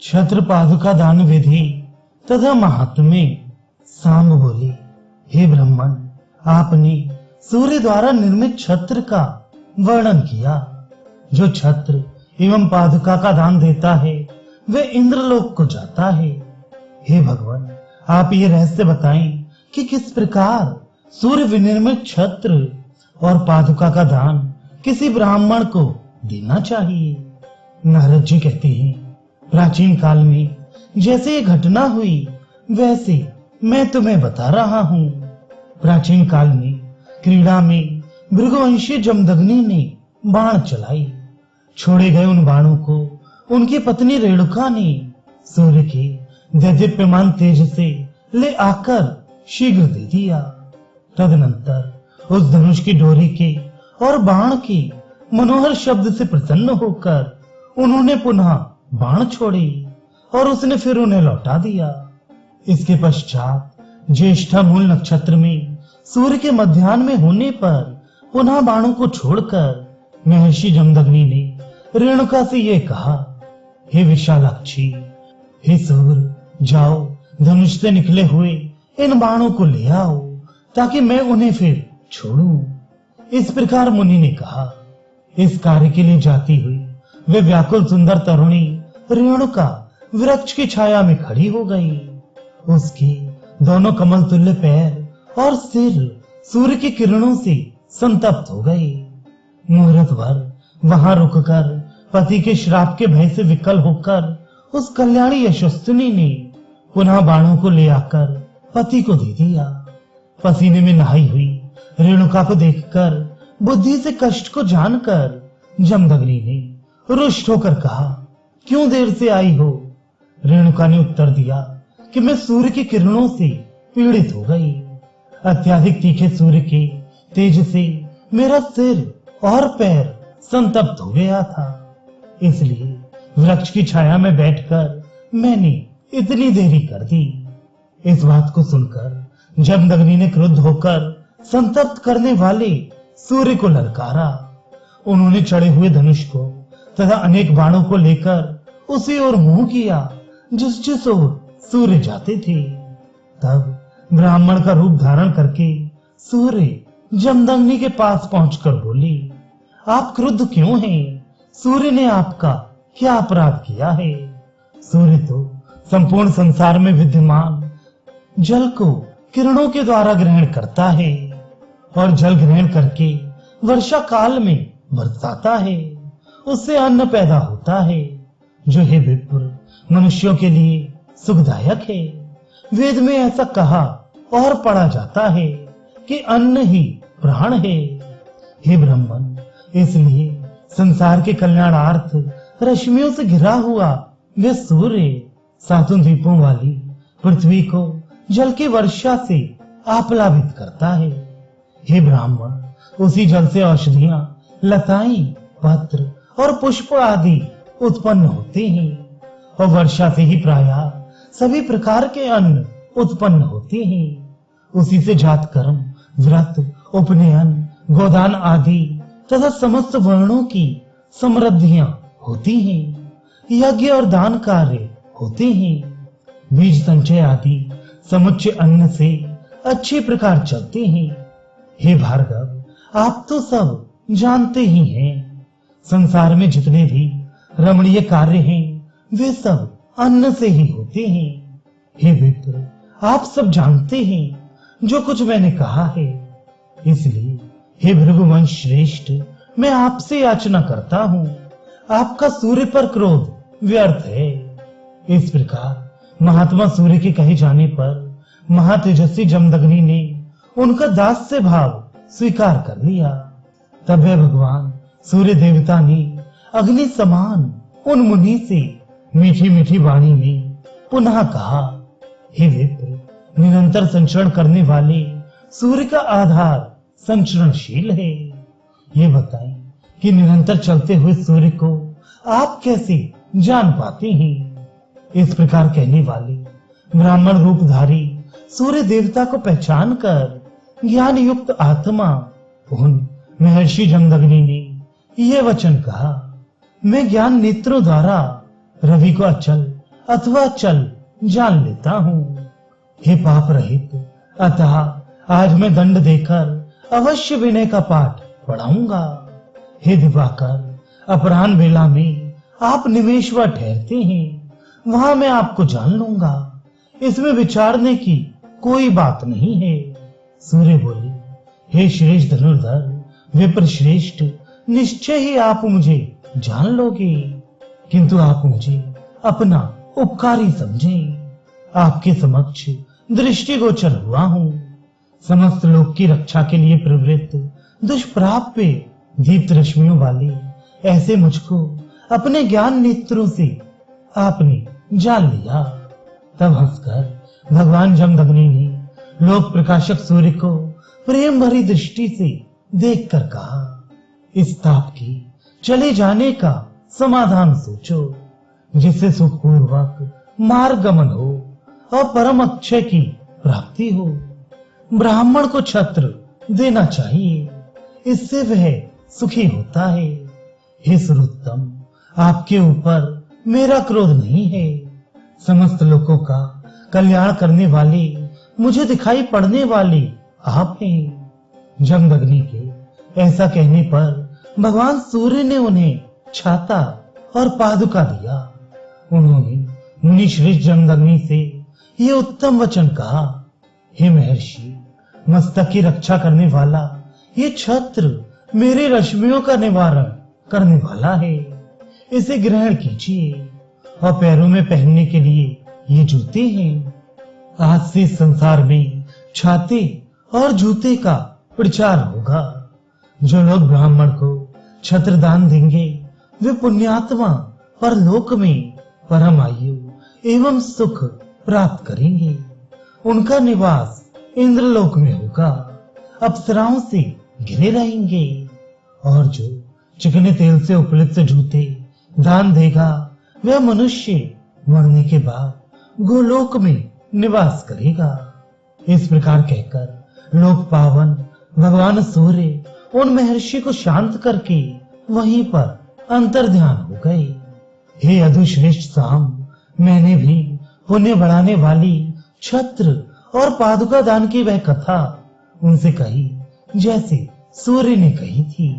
छत्र पादुका दान विधि तथा महात्म्य। सांब बोले, हे ब्राह्मण, आपने सूर्य द्वारा निर्मित छत्र का वर्णन किया। जो छत्र एवं पादुका का दान देता है वे इंद्रलोक को जाता है। हे भगवान, आप ये रहस्य बताएं कि किस प्रकार सूर्य विनिर्मित छत्र और पादुका का दान किसी ब्राह्मण को देना चाहिए। नारद जी कहते हैं, प्राचीन काल में जैसे ये घटना हुई वैसे मैं तुम्हें बता रहा हूँ। प्राचीन काल में क्रीड़ा में भृगुवंशी जमदग्नि ने बाण चलाई। छोड़े गए उन बाणों को उनकी पत्नी रेणुका ने सूर्य के दैदीप्यमान तेज से ले आकर शीघ्र दे दिया। तदनंतर उस धनुष की डोरी के और बाण के मनोहर शब्द से प्रसन्न होकर उन्होंने पुनः बाण छोड़े और उसने फिर उन्हें लौटा दिया। इसके पश्चात ज्येष्ठा मूल नक्षत्र में सूर्य के मध्याह्न में होने पर पुनः बाणों को छोड़कर महर्षि जमदग्नि ने रेणुका से ये कहा, हे विशालाक्षी, हे सूर्य, जाओ धनुष से निकले हुए इन बाणों को ले आओ ताकि मैं उन्हें फिर छोड़ूं। इस प्रकार मुनि ने कहा। इस कार्य के लिए जाती हुई वे व्याकुल सुंदर तरुणी रेणुका वृक्ष की छाया में खड़ी हो गई। उसके दोनों कमल तुल्य पैर और सिर सूर्य की किरणों से संतप्त हो गए। मुहूर्त भर वहां रुककर पति के श्राप के भय से विकल होकर उस कल्याणी यशस्विनी ने पुनः बाणों को ले आकर पति को दे दिया। पसीने में नहाई हुई रेणुका को देखकर बुद्धि से कष्ट को जानकर जमदग्नि ने रुष्ट होकर कहा, क्यों देर से आई हो? रेणुका ने उत्तर दिया कि मैं सूर्य की किरणों से पीड़ित हो गई। अत्यधिक तीखे सूर्य के तेज से मेरा सिर और पैर संतप्त हो गया था, इसलिए वृक्ष की छाया में बैठकर मैंने इतनी देरी कर दी। इस बात को सुनकर जमदग्नि ने क्रुद्ध होकर संतप्त करने वाले सूर्य को ललकारा। उन्होंने चढ़े हुए धनुष को तथा अनेक बाणों को लेकर उसी ओर मुंह किया जिस ओर सूर्य जाते थे। तब ब्राह्मण का रूप धारण करके सूर्य जमदग्नि के पास पहुंचकर बोले, आप क्रुद्ध क्यों हैं? सूर्य ने आपका क्या अपराध किया है? सूर्य तो संपूर्ण संसार में विद्यमान जल को किरणों के द्वारा ग्रहण करता है और जल ग्रहण करके वर्षा काल में बरसाता है। उससे अन्न पैदा होता है जो हे विप्र मनुष्यों के लिए सुखदायक है। वेद में ऐसा कहा और पढ़ा जाता है कि अन्न ही प्राण है। हे ब्राह्मण, इसलिए संसार के कल्याणार्थ रश्मियों से घिरा हुआ वे सूर्य सातों द्वीपों वाली पृथ्वी को जल की वर्षा से आप्लावित करता है। हे ब्राह्मण, उसी जल से औषधियां, लताएं, पत्र और पुष्प आदि उत्पन्न होते हैं और वर्षा से ही प्रायः सभी प्रकार के अन्न उत्पन्न होते हैं। उसी से जात कर्म, व्रत, उपनयन, गोदान आदि तथा समस्त वर्णों की समृद्धियां होती हैं। यज्ञ और दान कार्य होते हैं। बीज संचय आदि समुच्चय अन्न से अच्छी प्रकार चलते हैं। हे भार्गव, आप तो सब जानते ही हैं, संसार में जितने भी रमणीय कार्य हैं वे सब अन्न से ही होते हैं। हे विप्र, आप सब जानते हैं जो कुछ मैंने कहा है। इसलिए हे भृगुवंश श्रेष्ठ, मैं आपसे याचना करता हूँ, आपका सूर्य पर क्रोध व्यर्थ है। इस प्रकार महात्मा सूर्य के कहे जाने पर महातेजस्वी जमदग्नि ने उनका दास्य भाव स्वीकार कर लिया। तब वह भगवान सूर्य देवता ने अग्नि समान उन मुनि से मीठी मीठी वाणी में पुनः कहा, हे विप्र, निरंतर संचरण करने वाले सूर्य का आधार संचरणशील है। ये बताएं कि निरंतर चलते हुए सूर्य को आप कैसे जान पाते हैं? इस प्रकार कहने वाले ब्राह्मण रूपधारी सूर्य देवता को पहचान कर ज्ञान युक्त आत्मा उन महर्षि जमदग्नि ने यह वचन कहा, मैं ज्ञान नेत्रों द्वारा रवि को अचल अथवा चल जान लेता हूँ। हे पाप रहित, अतः आज मैं दंड देकर अवश्य विनय का पाठ पढ़ाऊंगा। हे दिवाकर, अपराह्न बेला में आप निमेश्वर ठहरते हैं, वहां मैं आपको जान लूंगा, इसमें विचारने की कोई बात नहीं है। सूर्य बोले, हे श्रेष्ठ धनुर्धर, विप्र श्रेष्ठ, निश्चय ही आप मुझे जान लोगे, किंतु आप मुझे अपना उपकारी समझें। आपके समक्ष दृष्टिगोचर हुआ हूँ। समस्त लोक की रक्षा के लिए प्रवृत्त दुष्प्राप्य दीप्त रश्मियों वाले ऐसे मुझको अपने ज्ञान नेत्रों से आपने जान लिया। तब हंसकर भगवान जमदग्नि ने लोक प्रकाशक सूर्य को प्रेम भरी दृष्टि से देखकर कहा, इस ताप के चले जाने का समाधान सोचो, जिससे सुखपूर्वक मार्ग गमन हो और परम अक्षय की प्राप्ति हो। ब्राह्मण को छत्र देना चाहिए, इससे वह सुखी होता है। हे सुरोत्तम, आपके ऊपर मेरा क्रोध नहीं है। समस्त लोगों का कल्याण करने वाले, मुझे दिखाई पड़ने वाले आप हैं। जमदग्नि के ऐसा कहने पर भगवान सूर्य ने उन्हें छाता और पादुका दिया। उन्होंने मुनि श्रेष्ठ जमदग्नि से ये उत्तम वचन कहा, हे महर्षि, मस्तक की रक्षा करने वाला ये छत्र मेरे रश्मियों का निवारण करने वाला है। इसे ग्रहण कीजिए और पैरों में पहनने के लिए ये जूते हैं। आज से संसार में छाते और जूते का प्रचार होगा। जो लोग ब्राह्मण को छत्र दान देंगे वे पुण्यात्मा परलोक में परम आयु एवं सुख प्राप्त करेंगे। उनका निवास इंद्रलोक में होगा, अप्सराओं से घिरे रहेंगे। और जो चिकने तेल से उपलिप्त जूते दान देगा वह मनुष्य मरने के बाद गोलोक में निवास करेगा। इस प्रकार कहकर लोक पावन भगवान सूर्य उन महर्षि को शांत करके वहीं पर अंतर्ध्यान हो गए। हे अधुश्रेष्ठ साम, मैंने भी पुण्य बढ़ाने वाली छत्र और पादुका दान की वह कथा उनसे कही जैसे सूर्य ने कही थी।